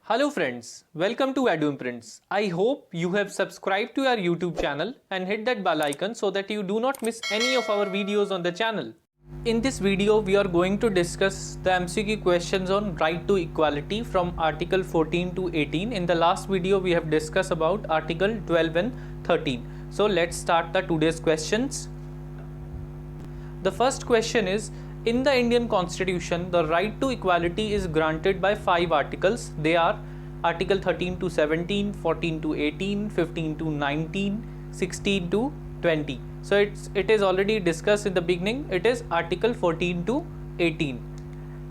Hello friends, welcome to EduImprints. I hope you have subscribed to our YouTube channel and hit that bell icon so that you do not miss any of our videos on the channel. In this video, we are going to discuss the MCQ questions on right to equality from Article 14 to 18. In the last video, we have discussed about Article 12 and 13. So let's start the today's questions. The first question is, in the Indian Constitution, the right to equality is granted by 5 articles. They are Article 13 to 17, 14 to 18, 15 to 19, 16 to 20. So it is already discussed in the beginning. It is Article 14 to 18.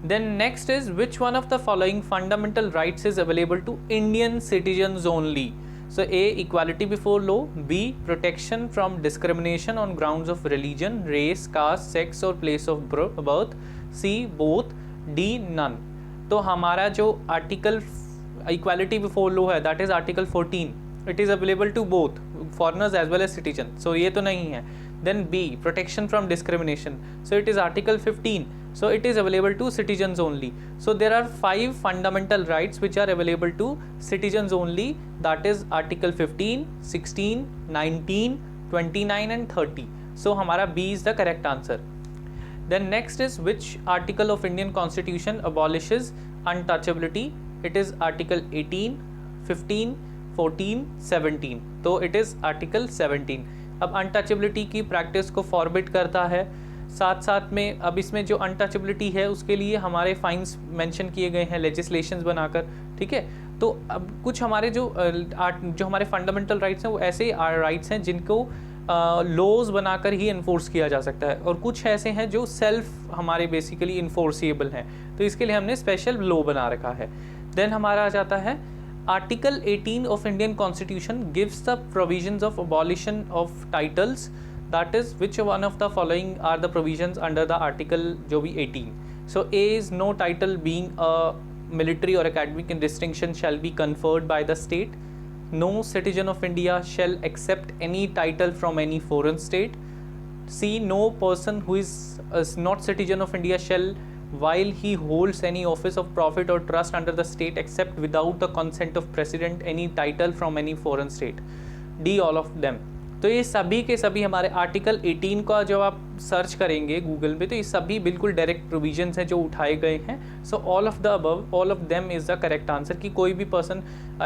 Then next is, which one of the following fundamental rights is available to Indian citizens only? So A, equality before law. B, protection from discrimination on grounds of religion, race, caste, sex और place of birth. C, both. D, none. तो हमारा जो article equality before law है, that is article 14. It is available to both foreigners as well as citizen. So ये तो नहीं है. Then B, protection from discrimination. So it is Article 15. So it is available to citizens only. So there are 5 fundamental rights which are available to citizens only. That is Article 15, 16, 19, 29 and 30. So हमारा B is the correct answer. Then next is, which article of Indian Constitution abolishes untouchability? It is Article 18, 15, 14, 17. तो it is Article 17. अब untouchability की practice को forbid करता है. साथ साथ में अब इसमें जो अनटचेबिलिटी है उसके लिए हमारे फाइन्स मेंशन किए गए हैं लेजिस्लेशंस बनाकर. ठीक है, तो अब कुछ हमारे जो हमारे फंडामेंटल राइट्स हैं वो ऐसे राइट्स हैं जिनको लॉज बनाकर ही इन्फोर्स किया जा सकता है, और कुछ ऐसे हैं जो सेल्फ हमारे बेसिकली इन्फोर्सिएबल हैं. तो इसके लिए हमने स्पेशल लॉ बना रखा है. देन हमारा आ जाता है Article 18 of Indian Constitution gives the provisions of abolition of titles. That is, which one of the following are the provisions under the article जो भी 18? So A is, no title being a military or academic distinction shall be conferred by the state. No citizen of India shall accept any title from any foreign state. C, no person who is not citizen of India shall, while he holds any office of profit or trust under the state, accept without the consent of president any title from any foreign state. D, all of them. तो ये सभी के सभी हमारे article 18 का जब आप search करेंगे गूगल पे तो ये सभी बिल्कुल डायरेक्ट प्रोविजंस हैं जो उठाए गए हैं. So all of the above, all of them is the correct answer. कि कोई भी पर्सन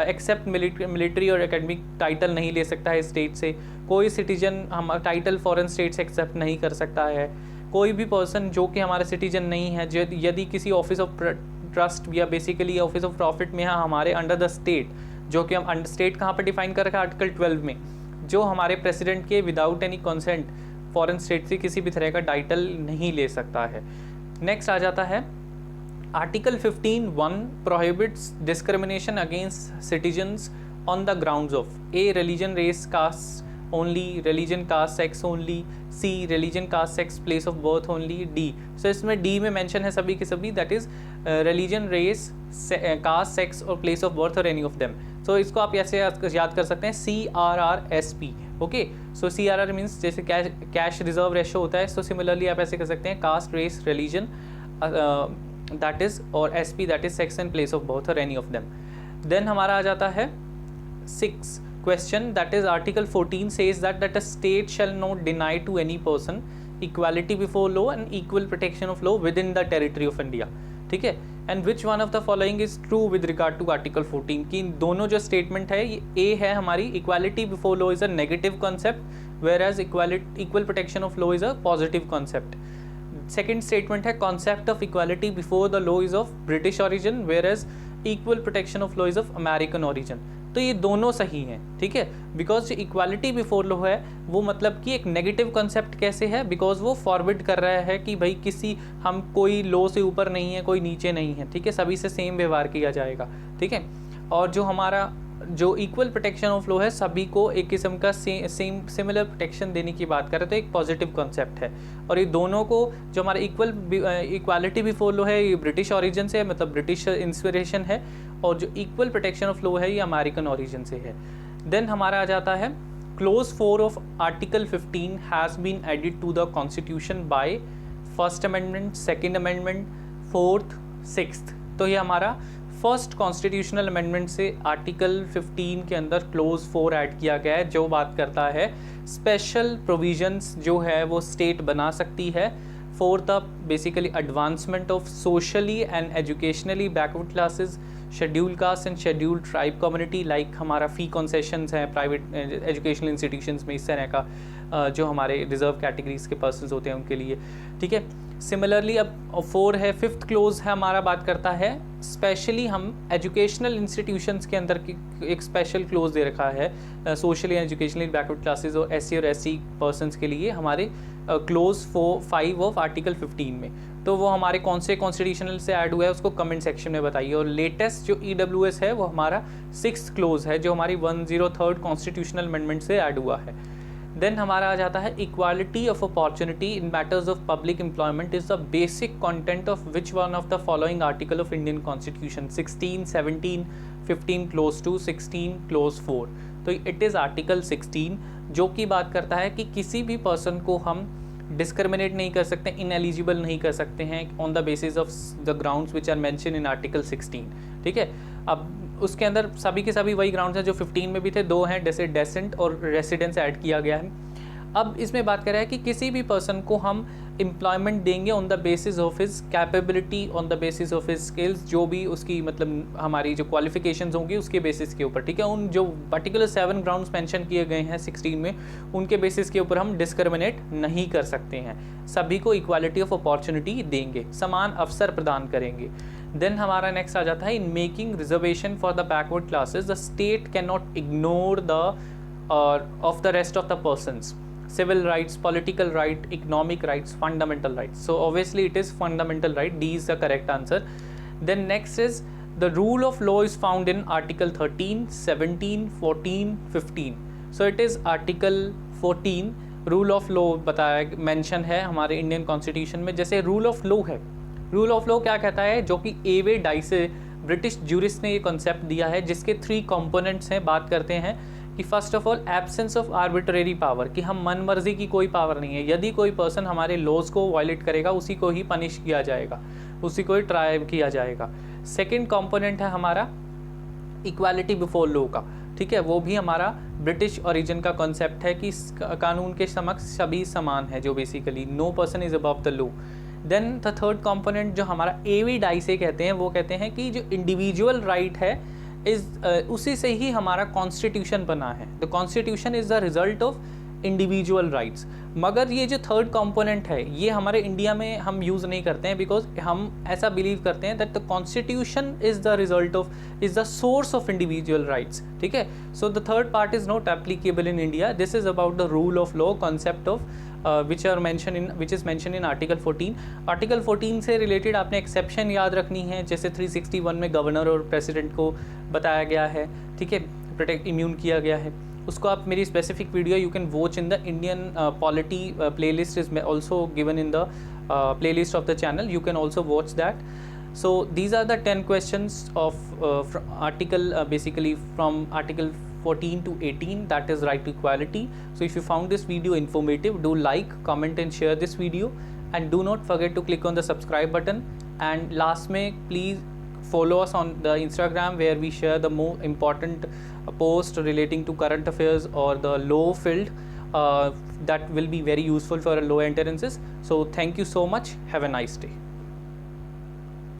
एक्सेप्ट मिलिट्री और एकेडमिक टाइटल नहीं ले सकता है स्टेट से. कोई सिटीजन हम टाइटल फॉरेन स्टेट से एक्सेप्ट नहीं कर सकता है. कोई भी पर्सन जो कि हमारे सिटीजन नहीं है, यदि किसी ऑफिस ऑफ ट्रस्ट या बेसिकली ऑफिस ऑफ प्रॉफिट में है हमारे अंडर द स्टेट, जो कि हम स्टेट कहाँ पर डिफाइन कर रखा है आर्टिकल 12 में, जो हमारे प्रेसिडेंट के without any consent foreign state से किसी भी तरह का टाइटल नहीं ले सकता है. नेक्स्ट आ जाता है article 15(1) prohibits discrimination against citizens on the grounds of a, religion, race, caste only, religion, caste, sex only. C, religion, caste, sex, place of birth only. D, so इसमें D में mention है सभी के सभी, that is religion, race, caste, sex और place of birth or any of them. so इसको आप ऐसे याद कर सकते हैं CRRSP. Okay, so CRR means जैसे कैश रिजर्व रेशो होता है, सो सिमिलरली आप ऐसे कर सकते हैं caste, race, religion that is, और SP that is sex and place of birth और एनी ऑफ देम. देन हमारा आ जाता है 6 question, that is Article 14 says that a state shall not deny to any person equality before law and equal protection of law within the territory of India. ठीक है, and which one of the following is true with regard to Article 14? कि दोनों जो statement है, ये A है हमारी, equality before law is a negative concept whereas equal protection of law is a positive concept. Second statement है concept of equality before the law is of British origin whereas equal protection of law is of American origin. तो ये दोनों सही हैं. ठीक है, because जो equality before law है वो मतलब कि एक नेगेटिव कंसेप्ट कैसे है, बिकॉज वो फॉरवर्ड कर रहा है कि भाई किसी हम कोई लॉ से ऊपर नहीं है, कोई नीचे नहीं है. ठीक है, सभी से सेम व्यवहार किया जाएगा. ठीक है, और जो हमारा जो इक्वल प्रोटेक्शन ऑफ लॉ है सभी को एक किस्म का सेम सिमिलर प्रोटेक्शन देने की बात करें तो एक पॉजिटिव कॉन्सेप्ट है. और ये दोनों को जो हमारा इक्वालिटी बिफोर लॉ है ये ब्रिटिश ओरिजिन से है, मतलब ब्रिटिश इंस्पिरेशन है, और जो इक्वल प्रोटेक्शन ऑफ लॉ है ये अमेरिकन ओरिजिन से है. देन हमारा आ जाता है clause 4 of article 15 has been added to the constitution by first amendment, second amendment, 4th, 6th. तो ये हमारा फर्स्ट कॉन्स्टिट्यूशनल अमेंडमेंट से आर्टिकल 15 के अंदर क्लोज 4 ऐड किया गया है, जो बात करता है स्पेशल प्रोविजंस जो है वो स्टेट बना सकती है for the basically advancement of socially and educationally backward classes, schedule caste and schedule tribe community, like हमारा फ़ी कंसेशंस हैं प्राइवेट एजुकेशनल इंस्टीट्यूशंस में इस तरह का जो हमारे रिजर्व कैटेगरीज के पर्सन्स होते हैं उनके लिए, ठीक है। सिमिलरली अब 4 है, 5th क्लोज है हमारा, बात करता है स्पेशली हम एजुकेशनल इंस्टीट्यूशंस के अंदर एक स्पेशल क्लोज दे रखा है सोशली एजुकेशनली बैकवर्ड क्लासेस और SC और SC पर्सनस के लिए हमारे क्लोज 5 ऑफ आर्टिकल 15 में। तो वो हमारे कौन से कॉन्स्टिट्यूशनल से ऐड हुआ है उसको कमेंट सेक्शन में बताइए। और लेटेस्ट जो EWS है वो हमारा 6th क्लोज है जो हमारी 103rd कॉन्स्टिट्यूशनल अमेंडमेंट से ऐड हुआ है। देन हमारा आ जाता है equality of opportunity in matters of public employment is the basic content of which one of the following article of Indian constitution 16, 17, 15 close 2, 16 close 4। तो इट इज़ आर्टिकल 16 जो कि बात करता है कि किसी भी पर्सन को हम डिस्क्रिमिनेट नहीं कर सकते, इनएलिजिबल नहीं कर सकते हैं on the basis of the grounds which are mention in article 16, ठीक है। अब उसके अंदर सभी के सभी वही ग्राउंड्स हैं जो 15 में भी थे, 2 हैं, जैसे डेसेंट और रेसिडेंस ऐड किया गया है। अब इसमें बात कर रहा है कि किसी भी पर्सन को हम एम्प्लॉयमेंट देंगे on the basis of his capability, on the basis of his skills, जो भी उसकी मतलब हमारी जो क्वालिफिकेशंस होंगी उसके बेसिस के ऊपर, ठीक है। उन जो पर्टिकुलर 7 ग्राउंड्स मेंशन किए गए हैं 16 में, उनके बेसिस के ऊपर हम डिस्क्रिमिनेट नहीं कर सकते हैं, सभी को इक्वालिटी ऑफ अपॉर्चुनिटी देंगे, समान अवसर प्रदान करेंगे। देन हमारा नेक्स्ट आ जाता है in making reservation for the backward classes the state can not ignore the of the rest of the persons civil rights, political right, economic rights, fundamental rights. So obviously it is fundamental right. D is the correct answer. Then next is the rule of law is found in article 13, 17, 14, 15. So it is article 14 rule of law बताया mention है हमारे Indian constitution में। जैसे rule of law है, rule of law क्या कहता है, जो कि एवे डाइसे ब्रिटिश ज्यूरिस्ट ने ये कॉन्सेप्ट दिया है, जिसके 3 कंपोनेंट्स हैं। बात करते हैं कि first of all absence of arbitrary power, कि हम मन मर्जी की कोई पावर नहीं है, यदि कोई पर्सन हमारे लॉज को वायलेट करेगा उसी को ही पनिश किया जाएगा, उसी को ही ट्राई किया जाएगा। सेकंड कंपोनेंट है हमारा इक्वालिटी बिफोर लॉ का, ठीक है, वो भी हमारा ब्रिटिश ओरिजिन का कॉन्सेप्ट है कि कानून के समक्ष सभी समान है, जो basically no person is above the law. Then the third component जो हमारा एवी डाइसे कहते हैं, वो कहते हैं कि जो इंडिविजुअल राइट है उसी से ही हमारा कॉन्स्टिट्यूशन बना है। The constitution is the result of individual rights. मगर ये जो थर्ड कंपोनेंट है ये हमारे इंडिया में हम यूज़ नहीं करते हैं, बिकॉज हम ऐसा बिलीव करते हैं that the constitution is the result of is the source of individual rights, ठीक है। So the third part is not applicable in India. This is about the rule of law concept of which is mentioned in article 14. Article 14 से related आपने exception याद रखनी है, जैसे 361 में governor और प्रेसिडेंट को बताया गया है, ठीक है, प्रोटेक्ट इम्यून किया गया है। उसको आप मेरी specific video you can watch in the Indian polity playlist is also given in the playlist of the channel, you can also watch that. So these are the 10 questions of article basically from article 14 to 18, that is right to equality. So if you found this video informative, do like, comment and share this video, and do not forget to click on the subscribe button. And last में please follow us on the Instagram where we share the more important post relating to current affairs or the law field that will be very useful for law entrances. So thank you so much. Have a nice day.